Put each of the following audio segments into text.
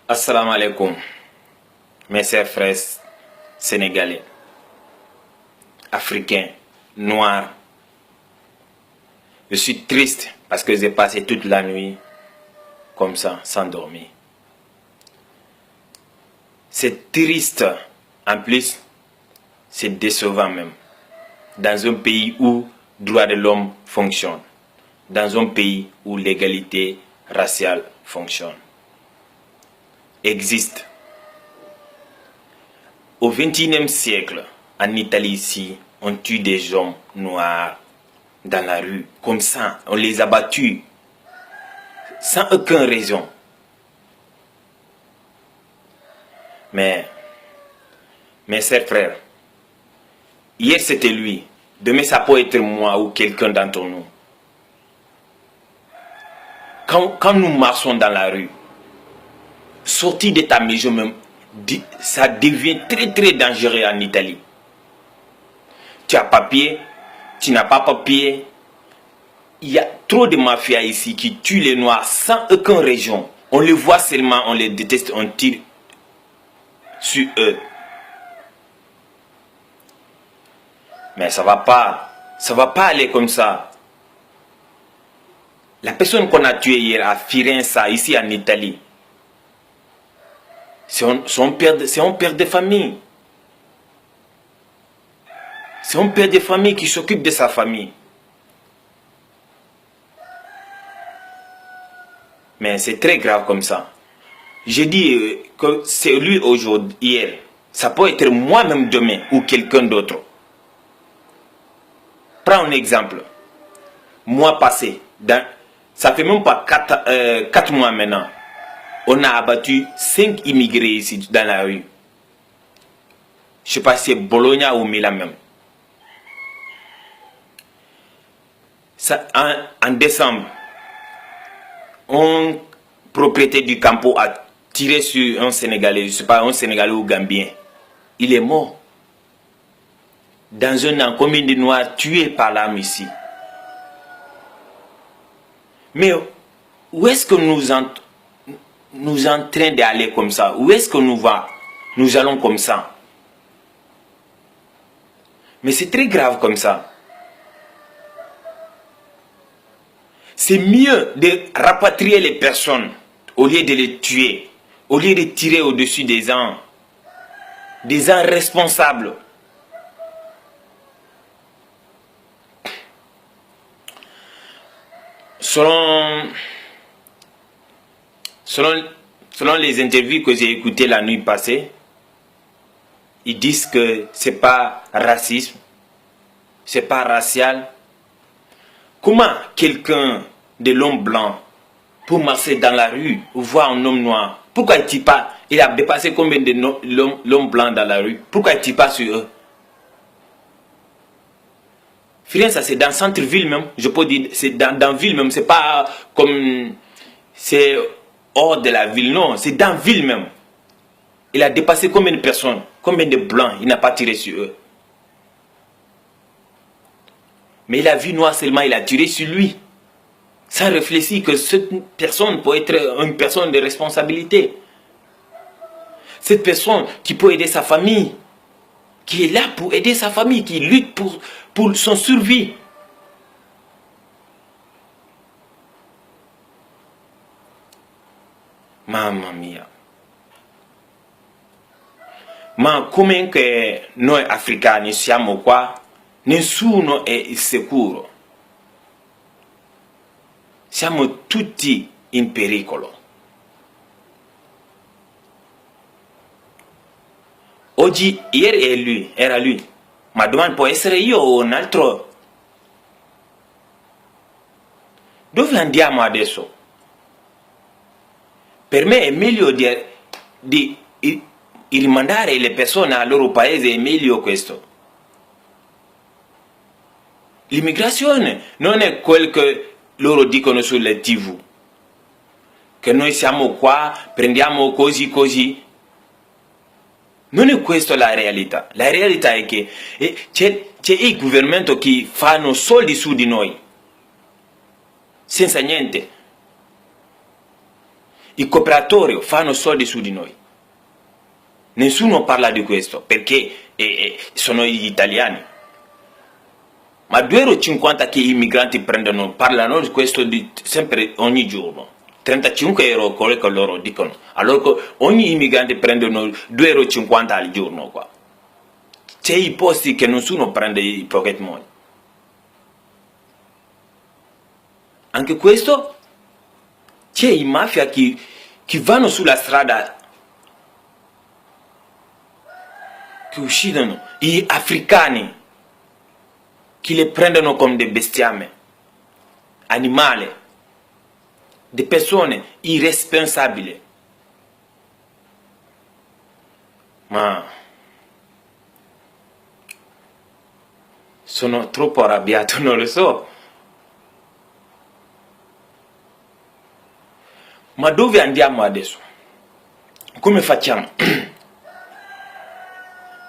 Assalamu alaikum, mes chers frères sénégalais, africains, noirs. Je suis triste parce que j'ai passé toute la nuit comme ça, sans dormir. C'est triste, en plus, c'est décevant même. Dans un pays où le droit de l'homme fonctionne, dans un pays où l'égalité raciale fonctionne, existe. Au XXIe siècle, en Italie ici, on tue des hommes noirs dans la rue, comme ça, on les a battus, sans aucune raison. Mais, mes chers frères, hier c'était lui, demain ça peut être moi ou quelqu'un d'entre nous. Quand nous marchons dans la rue, sortir de ta maison même, ça devient très très dangereux en Italie. Tu as papier, tu n'as pas papier. Il y a trop de mafias ici qui tuent les noirs sans aucune raison. On les voit seulement, on les déteste, on tire sur eux. Mais ça va pas aller comme ça. La personne qu'on a tuée hier à Firenze, ici en Italie, c'est un père de famille. C'est un père de famille qui s'occupe de sa famille. Mais c'est très grave comme ça. Je dis que c'est lui aujourd'hui, hier. Ça peut être moi-même demain ou quelqu'un d'autre. Prends un exemple. Mois passé, ça fait même pas 4 mois maintenant, on a abattu 5 immigrés ici dans la rue. Je ne sais pas si c'est Bologna ou Milan même. Ça, en décembre, un propriétaire du campo a tiré sur un Sénégalais, je ne sais pas, un Sénégalais ou Gambien. Il est mort. Dans un an, combien de Noirs tués par l'arme ici? Mais où est-ce que nous en train d'aller comme ça? Où est-ce que nous allons comme ça? Mais c'est très grave comme ça. C'est mieux de rapatrier les personnes au lieu de les tuer, au lieu de tirer au-dessus des gens responsables. Selon les interviews que j'ai écoutées la nuit passée, ils disent que c'est pas racisme, c'est pas racial. Comment quelqu'un de l'homme blanc peut marcher dans la rue ou voir un homme noir? Pourquoi il tire pas? Il a dépassé combien de l'homme blanc dans la rue? Pourquoi il tire pas sur eux? Firenze, c'est dans le centre-ville même, je peux dire, c'est dans la ville même, c'est pas comme c'est hors de la ville, non, c'est dans la ville même. Il a dépassé combien de personnes, combien de blancs, il n'a pas tiré sur eux. Mais il a vu noir seulement, il a tiré sur lui. Sans réfléchir que cette personne peut être une personne de responsabilité. Cette personne qui peut aider sa famille, qui est là pour aider sa famille, qui lutte pour son survie. Mamma mia. Ma come che noi africani siamo qua, nessuno è sicuro. Siamo tutti in pericolo. Oggi, ieri era lui, ma domani può essere io o un altro. Dove andiamo adesso? Per me è meglio di rimandare le persone al loro paese, è meglio questo. L'immigrazione non è quel che loro dicono sulle TV, che noi siamo qua, prendiamo così. Non è questa la realtà. La realtà è che c'è il governo che fanno soldi su di noi, senza niente. i cooperatori fanno soldi su di noi. Nessuno parla di questo perché sono gli italiani. Ma 2,50 € che i migranti prendono, parlano di questo sempre ogni giorno. 35 euro quello che loro dicono. Allora ogni immigrante prende 2,50 € al giorno qua. C'è i posti che nessuno prende i pocket money. Anche questo, c'è i mafia che vanno sulla strada, che uccidono gli africani, che li prendono come dei bestiame, animali, di persone irresponsabili. Ma sono troppo arrabbiato, non lo so. Ma dove andiamo adesso? Come facciamo?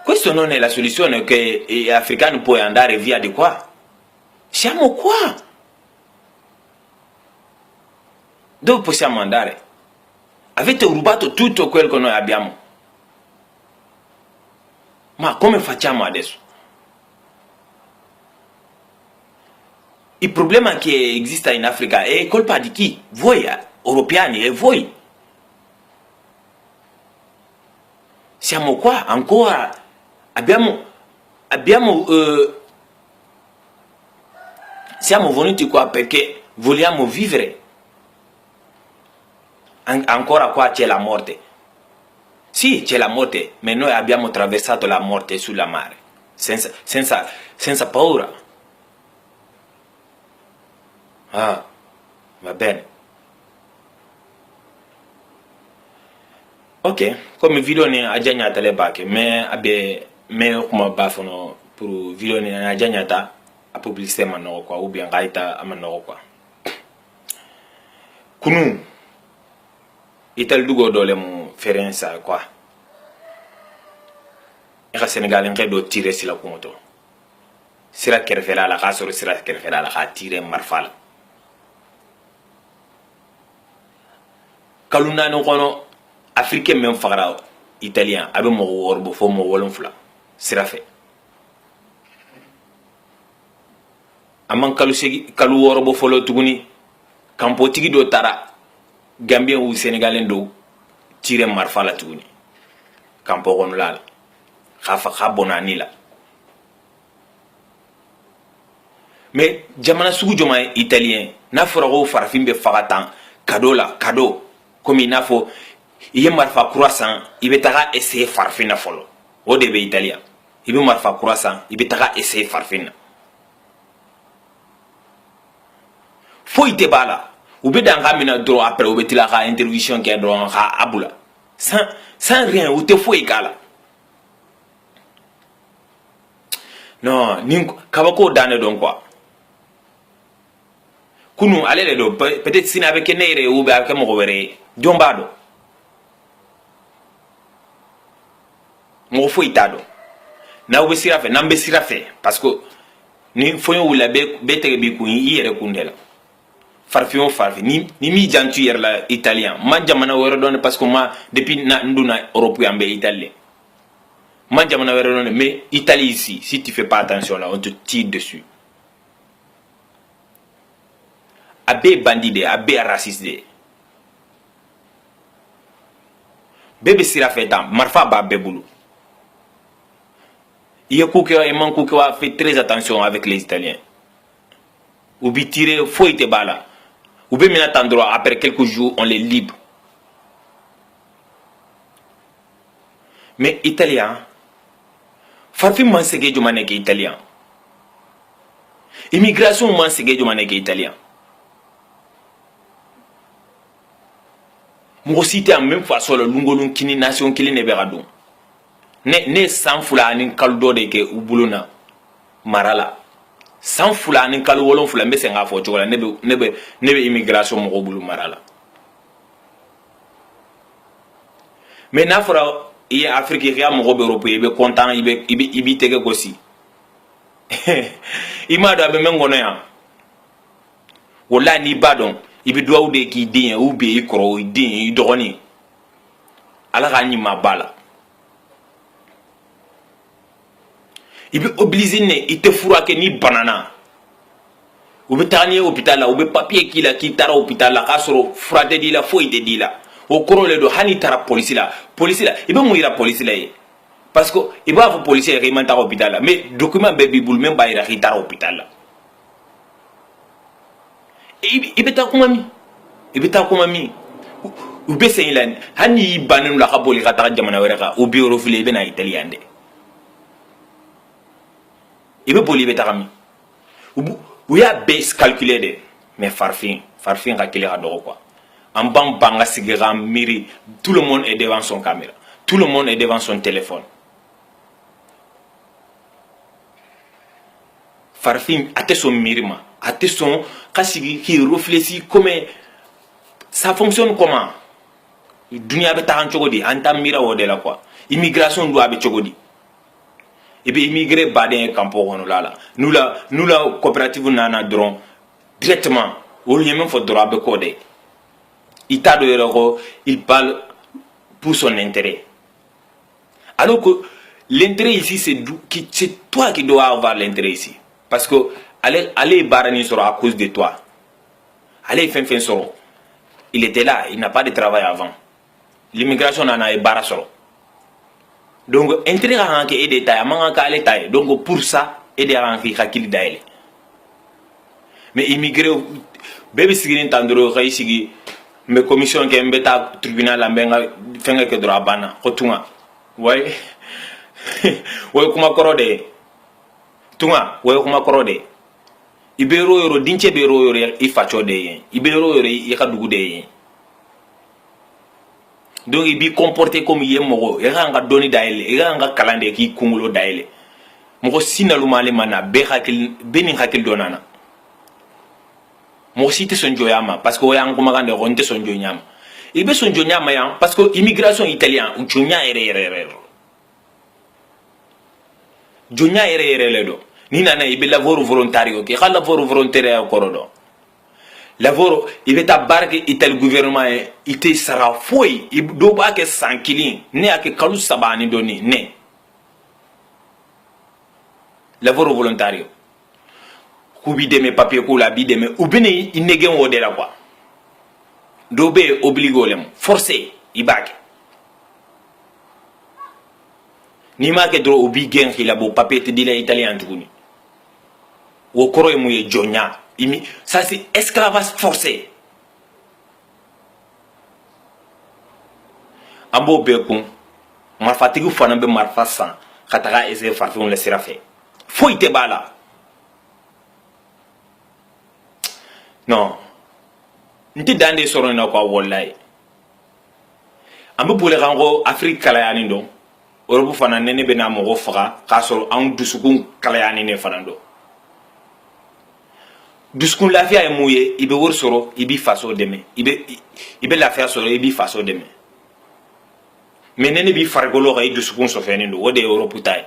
Questa non è la soluzione che gli africani puoi andare via di qua. Siamo qua. Dove possiamo andare? Avete rubato tutto quello che noi abbiamo. Ma come facciamo adesso? Il problema che esiste in Africa è colpa di chi? Voi europei e voi. Siamo qua ancora, siamo venuti qua perché vogliamo vivere. Ancora qua c'è la morte. Sì, c'è la morte, ma noi abbiamo attraversato la morte sulla mare, senza paura. Ah, va bene. Ok, come video ne ajanyata le bake, me kuma bafono pour video ne ajanyata a publicité manoko quoi ou bien gaita amanoko quoi. Kunu ital dugo dole mu ferensa quoi. Eka Sénégal en do tirer sila kumoto. Sira kerfela la ka soro sira kerfela la ka tirer marfala. Kaluna no kono africain même fagara italien abe mo worbo fo mo wolon fula sira fe. Amman kalu worbo folo tuguni kampo tigi do tara Gambien ou Sénégalais do tirer marfala tuguni. Kampo kono la khafa bonani la. Mais jamana sugu joma italien na fora go farafin be fagatan cadeau comme il n'a faut il y a marfa croissant il va taga essayer farfina folo o de be italien il be marfa croissant il va taga essayer farfina faut ite bala ou be danga mina droit après ou be tilaka intervention qui est droit ha abula sans rien ou te faut ikala non ni kabako dane don quoi kunu alele do peut-être sina avec nere ou be avec mo wéré jombado mo fo itado na ou be sira fe nambe sira fe parce que ni foyo wula be tege bi ku yere kundela farfi ni mi jantu yer la italien man jamana wero don parce que moi depuis na nduna Europe yambe italien man jamana wero don mais Italie ici si tu fais pas attention là on te tire dessus. Abe bandide, abe raciste. Bébé sira fait tant, marfa ba beboulou. Il y a Koukewa et Man Koukewa fait très attention avec les Italiens. Ou bi tirer faut te bala. Ou bien attendre après quelques jours on les libre. Mais italien, farfi man sege jomane ke italien. Immigration man sege jomane ke italien. Mo cité en même fois sur le lungolun kini nation kili ne beradon. Ne sans fula ni kaldo de ke ubuluna marala. Sans fula ni kalu wolon fula mbese nga fo chokola nebe immigration mo bulu marala. Mais na fora il Afrique ya mo be Europe be content ibi tege gosi. Ima do be mengono ya. Wala ni badon i bɛ duwawu de k'i den ye ou bien i kɔrɔ i den i dɔgɔnin ala k'a ɲima ba la i bɛ obligé ne i tɛ furakɛ ni banana u bɛ taa n'i ye hôpital la u bɛ papier k'i la k'i taara hôpital la k'a sɔrɔ fura tɛ di la foyi tɛ di la o kɔrɔ de don hali n'i taara polisi la i bɛ mun yira polisi la ye parce que i b'a fɔ polisi ye k'i man taa hôpital la mais document bɛɛ b'i bolo min b'a yira k'i taara hôpital la i bɛ taa kuma min i bɛ taa kuma min u bɛ segin la hali n'i bannen la ka boli ka taga jamana wɛrɛ kan u bɛ refilé i bɛ na Italie yan dɛ i bɛ boli i bɛ taga min u y'a bɛɛ calculer de mais farfin ka kelen ka dɔgɔ quoi an b'an ban ka sigi k'an miiri tout le monde est devant son caméra tout le monde est devant son téléphone farfin a tɛ sɔn miiri ma a tɛ sɔn ka sigi k'i réfléchir comme ça fonctionne comment dunia bɛ taga cogo di an t'a miira o de la quoi immigration do a bɛ cogo di i bɛ immigré baden ye campo kɔnɔ la nous la coopérative nana dɔrɔn directement olu ye min fɔ dɔrɔn a bɛ kɔ de i t'a dɔn yɛrɛ ko il parle pour son intérêt alors que l'intérêt ici c'est toi qui dois avoir l'intérêt ici parce que ale ye baara nin sɔrɔ à cause de toi ale ye fɛn fɛn sɔrɔ il était là il n'a pas de travail avant l'immigration nana ye baara sɔrɔ donc intérêt ka kan kɛ e de ta ye a man kan k'ale ta ye donc pour ça e de ka kan k'i hakili dayɛlɛ mais immigré bɛɛ bɛ sigi ni tan dɔrɔn ka i sigi n bɛ commission kɛ n bɛ taa tribunal la n bɛ n ka fɛnkɛ kɛ dɔrɔn a banna ko tunga wayi o ye kuma kɔrɔ de ye tunga o ye kuma kɔrɔ de ye i bɛ yɔrɔ o yɔrɔ dincɛ bɛ yɔrɔ o yɔrɔ i facɔ de ye i bɛ yɔrɔ o yɔrɔ i ka dugu de ye donc i b'i comporter comme i ye mɔgɔ i ka kan ka dɔnni dayɛlɛ i ka kan ka kalan de k'i kunkolo dayɛlɛ mɔgɔ si nalumalen ma na bɛɛ ni hakili dɔ nana mɔgɔ si tɛ sɔn jɔnya ma parce que o y'an kumakan de ye ko n tɛ sɔn jɔnya ma i bɛ sɔn jɔnya ma yan parce que immigration italien jɔnya yɛrɛ jɔnya yɛrɛ le don n'i nana i bɛ lavoro volontario kɛ i ka lavoro volontaire kɔrɔ dɔn lavoro i bɛ taa baara kɛ Italie gouvernement ye i tɛ sara foyi dɔw b'a kɛ san kelen ne y'a kɛ kalo 3 ani dɔɔni ne lavoro volontario k'u b'i dɛmɛ papier ko la a b'i dɛmɛ u bɛ n'i nɛgɛn o de la quoi dɔw bɛ yen obligé o le ma forcé i b'a kɛ n'i m'a kɛ dɔrɔn u b'i gɛn k'i labɔ papier tɛ di la italien tuguni o kɔrɔ ye mun ye jɔnya ça c'est esclavage forcé an b'o bɛɛ kun marifatigiw fana bɛ marifa san ka taga essayer farafɛnw la sira fɛ foyi tɛ b'a la non n tɛ dan de sɔrɔ nin na quoi walayi an bɛ boli k'an ko Afrique kalayani dɔn Europe fana ne bɛ n'a mɔgɔ faga k'a sɔrɔ an dusukun kalayani ne fana dɔn dusukun lafiya ye mun ye i bɛ wari sɔrɔ i b'i faso dɛmɛ i bɛ lafiya sɔrɔ i b'i faso dɛmɛ mais ne b'i farikolo kan i dusukun sɔfɛnen don o de ye Europe ta ye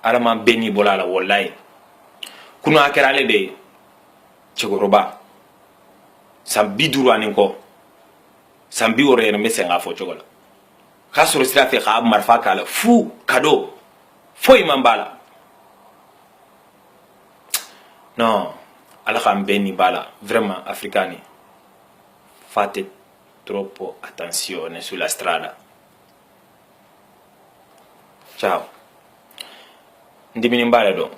ala ma bɛɛ n'i bɔra a la walayi kunun a kɛra ale de ye cɛkɔrɔba san 50 ani kɔ san 60 yɛrɛ n bɛ segin k'a fɔ cogo la k'a sɔrɔ sira fɛ k'a marifa k'a la fu cadeau foyi man b'a la non ala k'an bɛɛ ni b'a la vraiment africani fate troppo attenzione sulla strada ciao n dimini b'a la dɔn